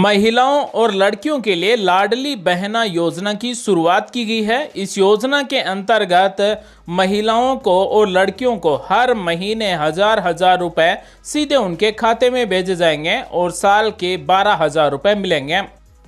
महिलाओं और लड़कियों के लिए लाडली बहना योजना की शुरुआत की गई है। इस योजना के अंतर्गत महिलाओं को और लड़कियों को हर महीने हजार रुपए सीधे उनके खाते में भेजे जाएंगे और साल के 12,000 रुपए मिलेंगे।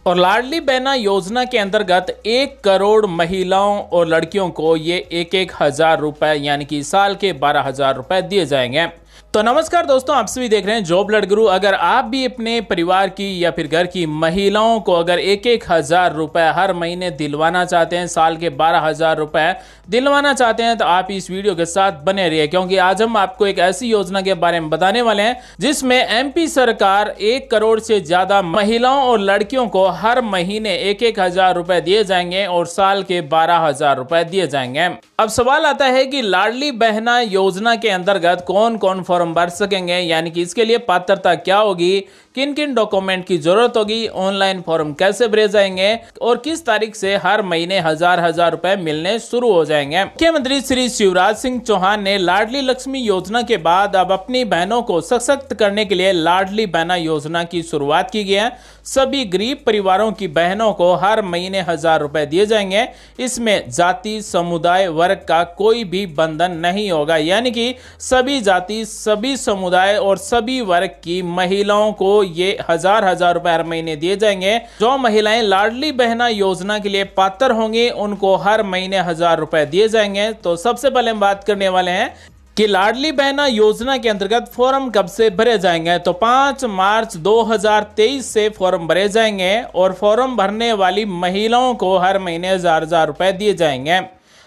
और लाडली बहना योजना के अंतर्गत 1 करोड़ महिलाओं और लड़कियों को ये 1,000 रुपए यानी कि साल के 12,000 रुपए दिए जाएंगे। तो नमस्कार दोस्तों, आप सभी देख रहे हैं जॉब अलर्ट गुरु। अगर आप भी अपने परिवार की या फिर घर की महिलाओं को अगर 1,000 रुपए हर महीने दिलवाना चाहते हैं, साल के 12,000 रुपए दिलवाना चाहते हैं, तो आप इस वीडियो के साथ बने रहिए, क्योंकि आज हम आपको एक ऐसी योजना के बारे में बताने वाले हैं जिसमें एमपी सरकार 1 करोड़ से ज्यादा महिलाओं और लड़कियों को हर महीने 1,000 रुपए दिए जाएंगे और साल के 12,000 रुपए दिए जाएंगे। अब सवाल आता है कि लाडली बहना योजना के अंतर्गत कौन कौन फॉर्म भर सकेंगे, यानी कि इसके लिए पात्रता क्या होगी, किन किन डॉक्यूमेंट की जरूरत होगी, ऑनलाइन फॉर्म कैसे भरे जाएंगे और किस तारीख से हर महीने हजार रुपए मिलने शुरू हो जाएंगे। मुख्यमंत्री श्री शिवराज सिंह चौहान ने लाडली लक्ष्मी योजना के बाद अब अपनी बहनों को सशक्त करने के लिए लाडली बहना योजना की शुरुआत की गई है। सभी गरीब परिवारों की बहनों को हर महीने 1,000 रुपए दिए जाएंगे। इसमें जाति, समुदाय, वर्ग का कोई भी बंधन नहीं होगा, यानी कि सभी जाति, सभी समुदाय और सभी वर्ग की महिलाओं को ये हजार रुपए हर महीने दिए जाएंगे। जो महिलाएं लाडली बहना योजना के लिए पात्र होंगी उनको हर महीने 1,000 रुपए दिए जाएंगे। तो सबसे पहले हम बात करने वाले हैं कि लाडली बहना योजना के अंतर्गत फॉर्म कब से भरे जाएंगे। तो 5 मार्च 2023 से फॉर्म भरे जाएंगे और फॉर्म भरने वाली महिलाओं को हर महीने हजार रुपए दिए जाएंगे।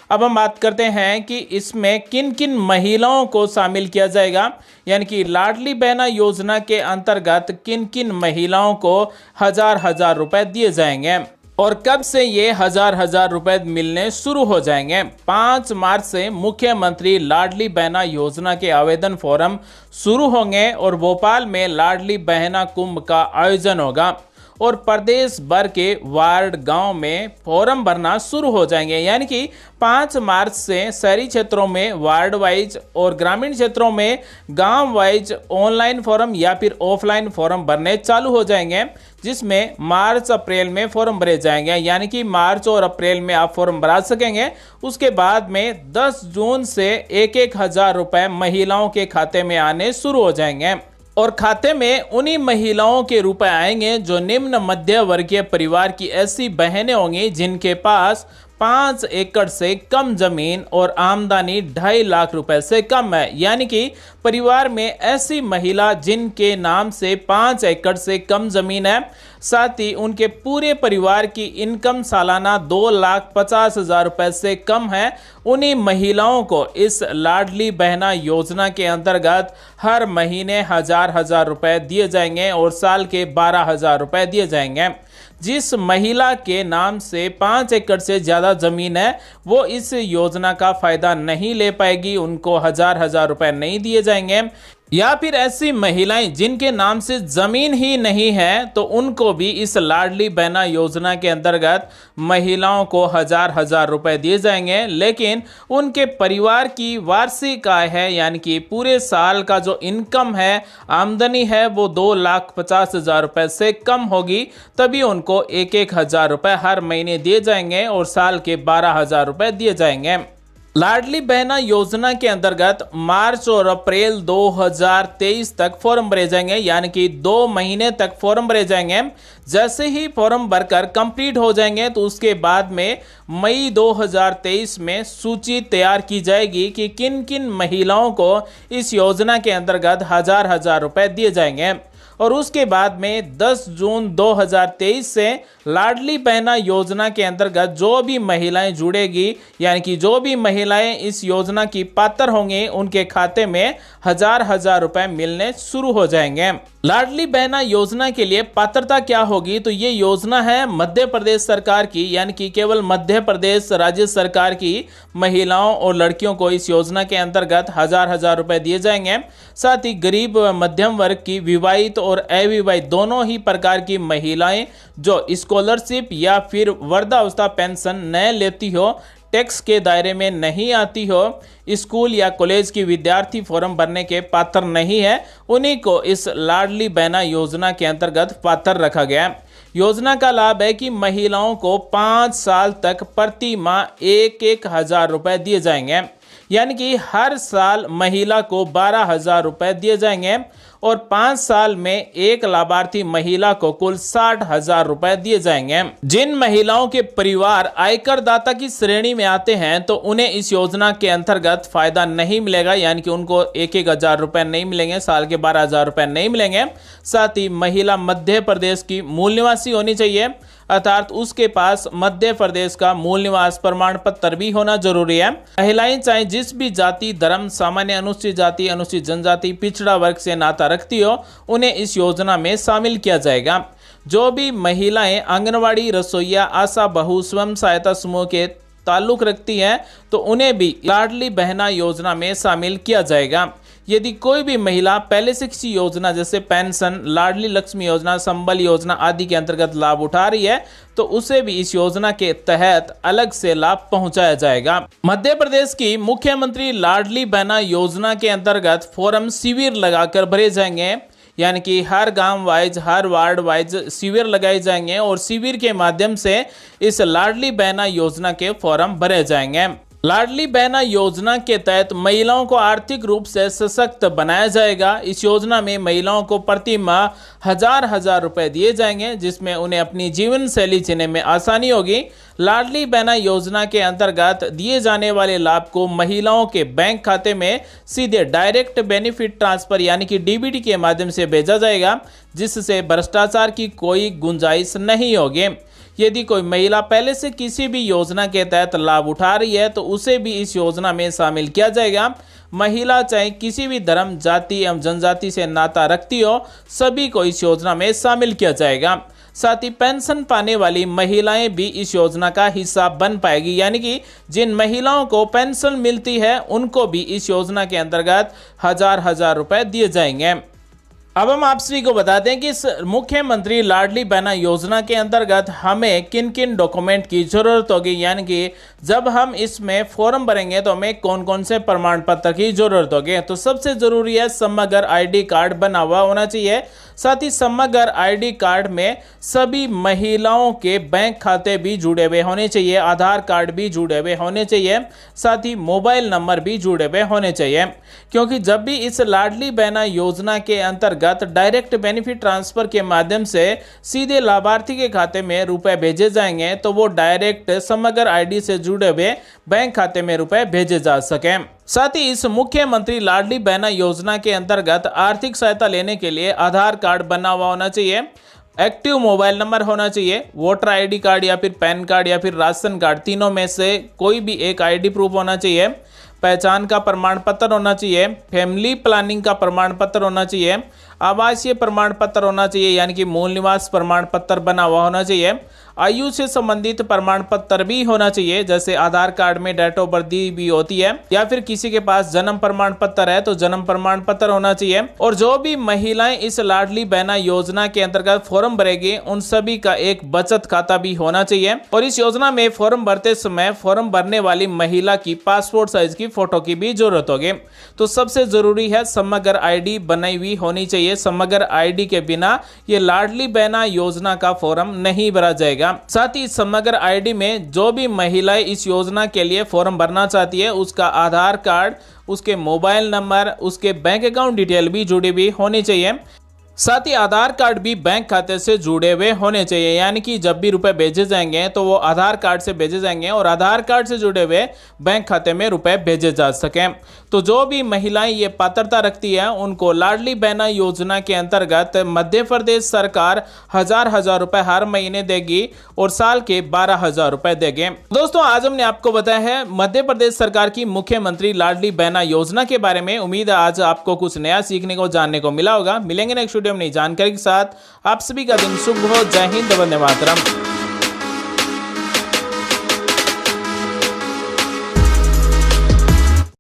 अब हम बात करते हैं कि इसमें किन किन महिलाओं को शामिल किया जाएगा, यानी कि लाडली बहना योजना के अंतर्गत किन किन महिलाओं को हजार रुपए दिए जाएंगे और कब से ये हजार रुपए मिलने शुरू हो जाएंगे। 5 मार्च से मुख्यमंत्री लाडली बहना योजना के आवेदन फॉर्म शुरू होंगे और भोपाल में लाडली बहना कुंभ का आयोजन होगा और प्रदेश भर के वार्ड गांव में फॉर्म भरना शुरू हो जाएंगे, यानी कि 5 मार्च से शहरी क्षेत्रों में वार्ड वाइज और ग्रामीण क्षेत्रों में गांव वाइज ऑनलाइन फॉर्म या फिर ऑफलाइन फॉर्म भरने चालू हो जाएंगे, जिसमें मार्च अप्रैल में फॉर्म भरे जाएंगे, यानी कि मार्च और अप्रैल में आप फॉर्म भरा सकेंगे। उसके बाद में 10 जून से 1,000 रुपए महिलाओं के खाते में आने शुरू हो जाएंगे और खाते में उन्हीं महिलाओं के रुपए आएंगे जो निम्न मध्य वर्गीय परिवार की ऐसी बहनें होंगी जिनके पास 5 एकड़ से कम जमीन और आमदनी 2.5 लाख रुपए से कम है, यानी कि परिवार में ऐसी महिला जिनके नाम से 5 एकड़ से कम जमीन है, साथ ही उनके पूरे परिवार की इनकम सालाना 2,50,000 रुपए से कम है, उन्हीं महिलाओं को इस लाडली बहना योजना के अंतर्गत हर महीने हजार रुपए दिए जाएंगे और साल के 12,000 रुपए दिए जाएंगे। जिस महिला के नाम से 5 एकड़ से ज्यादा जमीन है वो इस योजना का फायदा नहीं ले पाएगी, उनको हजार रुपए नहीं दिए जाएंगे। या फिर ऐसी महिलाएं जिनके नाम से जमीन ही नहीं है तो उनको भी इस लाडली बहना योजना के अंतर्गत महिलाओं को हजार रुपए दिए जाएंगे, लेकिन उनके परिवार की वार्षिक आय है, यानी कि पूरे साल का जो इनकम है, आमदनी है, वो 2,50,000 रुपए से कम होगी, तभी उनको 1,000 रुपए हर महीने दिए जाएंगे और साल के 12,000 रुपए दिए जाएंगे। लाडली बहना योजना के अंतर्गत मार्च और अप्रैल 2023 तक फॉर्म भरे जाएंगे, यानी कि 2 महीने तक फॉर्म भरे जाएंगे। जैसे ही फॉर्म भरकर कंप्लीट हो जाएंगे तो उसके बाद में मई 2023 में सूची तैयार की जाएगी कि किन किन महिलाओं को इस योजना के अंतर्गत हजार रुपए दिए जाएंगे और उसके बाद में 10 जून 2023 से लाडली बहना योजना के अंतर्गत जो भी महिलाएं जुड़ेगी, यानी कि जो भी महिलाएं इस योजना की पात्र होंगी, उनके खाते में हजार रुपए मिलने शुरू हो जाएंगे। लाडली बहना योजना के लिए पात्रता क्या होगी, तो ये योजना है मध्य प्रदेश सरकार की, यानी कि केवल मध्य प्रदेश राज्य सरकार की महिलाओं और लड़कियों को इस योजना के अंतर्गत हजार रुपए दिए जाएंगे। साथ ही गरीब व मध्यम वर्ग की विवाहित और अविवाहित दोनों ही प्रकार की महिलाएं जो स्कॉलरशिप या फिर वृद्धावस्था पेंशन न लेती हो, टैक्स के दायरे में नहीं आती हो, स्कूल या कॉलेज की विद्यार्थी फॉर्म भरने के पात्र नहीं है, उन्हीं को इस लाडली बहना योजना के अंतर्गत पात्र रखा गया। योजना का लाभ है कि महिलाओं को 5 साल तक प्रति माह 1,000 रुपए दिए जाएंगे, यानी कि हर साल महिला को 12,000 रुपए दिए जाएंगे और 5 साल में एक लाभार्थी महिला को कुल 60,000 रुपए दिए जाएंगे। जिन महिलाओं के परिवार आयकर दाता की श्रेणी में आते हैं तो उन्हें इस योजना के अंतर्गत फायदा नहीं मिलेगा, यानी कि उनको 1,000 रुपए नहीं मिलेंगे, साल के 12,000 रुपए नहीं मिलेंगे। साथ ही महिला मध्य प्रदेश की मूल निवासी होनी चाहिए, अर्थात उसके पास मध्य प्रदेश का मूल निवास प्रमाण पत्र भी होना जरूरी है। महिलाएं चाहे जिस भी जाति, धर्म, सामान्य अनुसूचित जाति, अनुसूचित जनजाति, पिछड़ा वर्ग से नाता रखती हो, उन्हें इस योजना में शामिल किया जाएगा। जो भी महिलाएं आंगनवाड़ी, रसोईया, आशा बहु, स्वयं सहायता समूह के ताल्लुक रखती हैं तो उन्हें भी लाडली बहना योजना में शामिल किया जाएगा। यदि कोई भी महिला पहले से किसी योजना जैसे पेंशन, लाडली लक्ष्मी योजना, संबल योजना आदि के अंतर्गत लाभ उठा रही है तो उसे भी इस योजना के तहत अलग से लाभ पहुंचाया जाएगा। मध्य प्रदेश की मुख्यमंत्री लाडली बहना योजना के अंतर्गत फॉर्म शिविर लगाकर भरे जाएंगे, यानी कि हर गांव वाइज, हर वार्ड वाइज शिविर लगाए जाएंगे और शिविर के माध्यम से इस लाडली बहना योजना के फॉर्म भरे जाएंगे। लाडली बहना योजना के तहत महिलाओं को आर्थिक रूप से सशक्त बनाया जाएगा। इस योजना में महिलाओं को प्रति माह 1,000 रुपए दिए जाएंगे, जिसमें उन्हें अपनी जीवन शैली जीने में आसानी होगी। लाडली बहना योजना के अंतर्गत दिए जाने वाले लाभ को महिलाओं के बैंक खाते में सीधे डायरेक्ट बेनिफिट ट्रांसफर यानी कि डीबीटी के माध्यम से भेजा जाएगा, जिससे भ्रष्टाचार की कोई गुंजाइश नहीं होगी। यदि कोई महिला पहले से किसी भी योजना के तहत लाभ उठा रही है तो उसे भी इस योजना में शामिल किया जाएगा। महिला चाहे किसी भी धर्म, जाति एवं जनजाति से नाता रखती हो, सभी को इस योजना में शामिल किया जाएगा। साथ ही पेंशन पाने वाली महिलाएं भी इस योजना का हिस्सा बन पाएगी, यानी कि जिन महिलाओं को पेंशन मिलती है उनको भी इस योजना के अंतर्गत 1,000 रुपए दिए जाएंगे। अब हम आप सभी को बता दें कि इस मुख्यमंत्री लाडली बहना योजना के अंतर्गत हमें किन किन डॉक्यूमेंट की जरूरत होगी, यानी कि जब हम इसमें फॉर्म भरेंगे तो हमें कौन कौन से प्रमाण पत्र की जरूरत होगी। तो सबसे जरूरी है समग्र आईडी कार्ड बना हुआ होना चाहिए। साथ ही समग्र आईडी कार्ड में सभी महिलाओं के बैंक खाते भी जुड़े हुए होने चाहिए, आधार कार्ड भी जुड़े हुए होने चाहिए, साथ ही मोबाइल नंबर भी जुड़े हुए होने चाहिए। क्योंकि जब भी इस लाडली बहना योजना के अंतर्गत डायरेक्ट बेनिफिट ट्रांसफर के माध्यम से सीधे लाभार्थी के खाते में रुपए भेजे जाएंगे तो वो डायरेक्ट समग्र आईडी से जुड़े हुए बैंक खाते में रुपए भेजे जा सके। साथ ही इस मुख्यमंत्री लाडली बहना योजना के अंतर्गत आर्थिक सहायता लेने के लिए आधार कार्ड बना हुआ होना चाहिए, एक्टिव मोबाइल नंबर होना चाहिए, वोटर आईडी कार्ड या फिर पैन कार्ड या फिर राशन कार्ड, तीनों में से कोई भी एक आईडी प्रूफ होना चाहिए, पहचान का प्रमाण पत्र होना चाहिए, फैमिली प्लानिंग का प्रमाण पत्र होना चाहिए, आवासीय प्रमाण पत्र होना चाहिए यानी कि मूल निवास प्रमाण पत्र बना हुआ होना चाहिए, आयु से संबंधित प्रमाण पत्र भी होना चाहिए, जैसे आधार कार्ड में डेट ऑफ बर्थ दी भी होती है, या फिर किसी के पास जन्म प्रमाण पत्र है तो जन्म प्रमाण पत्र होना चाहिए। और जो भी महिलाएं इस लाडली बहना योजना के अंतर्गत फॉर्म भरेगी उन सभी का एक बचत खाता भी होना चाहिए। और इस योजना में फॉर्म भरते समय फॉर्म भरने वाली महिला की पासपोर्ट साइज की फोटो की भी जरूरत होगी। तो सबसे जरूरी है समग्र आईडी बनाई हुई होनी चाहिए। समग्र आईडी के बिना ये लाडली बहना योजना का फॉर्म नहीं भरा जाएगा। साथ ही समग्र आईडी में जो भी महिलाएं इस योजना के लिए फॉर्म भरना चाहती है उसका आधार कार्ड, उसके मोबाइल नंबर, उसके बैंक अकाउंट डिटेल भी जुड़ी हुई होनी चाहिए। साथ ही आधार कार्ड भी बैंक खाते से जुड़े हुए होने चाहिए, यानी कि जब भी रुपए भेजे जाएंगे तो वो आधार कार्ड से भेजे जाएंगे और आधार कार्ड से जुड़े हुए बैंक खाते में रुपए भेजे जा सकें। तो जो भी महिलाएं ये पात्रता रखती है उनको लाडली बहना योजना के अंतर्गत मध्य प्रदेश सरकार 1,000 रुपए हर महीने देगी और साल के 12,000 रुपए देंगे। दोस्तों आज हमने आपको बताया है मध्य प्रदेश सरकार की मुख्यमंत्री लाडली बहना योजना के बारे में। उम्मीद है आज आपको कुछ नया सीखने को, जानने को मिला होगा। मिलेंगे नेक्स्ट वीडियो में नई जानकारी के साथ। आप सभी का दिन शुभ हो। जय हिंद, वंदे मातरम।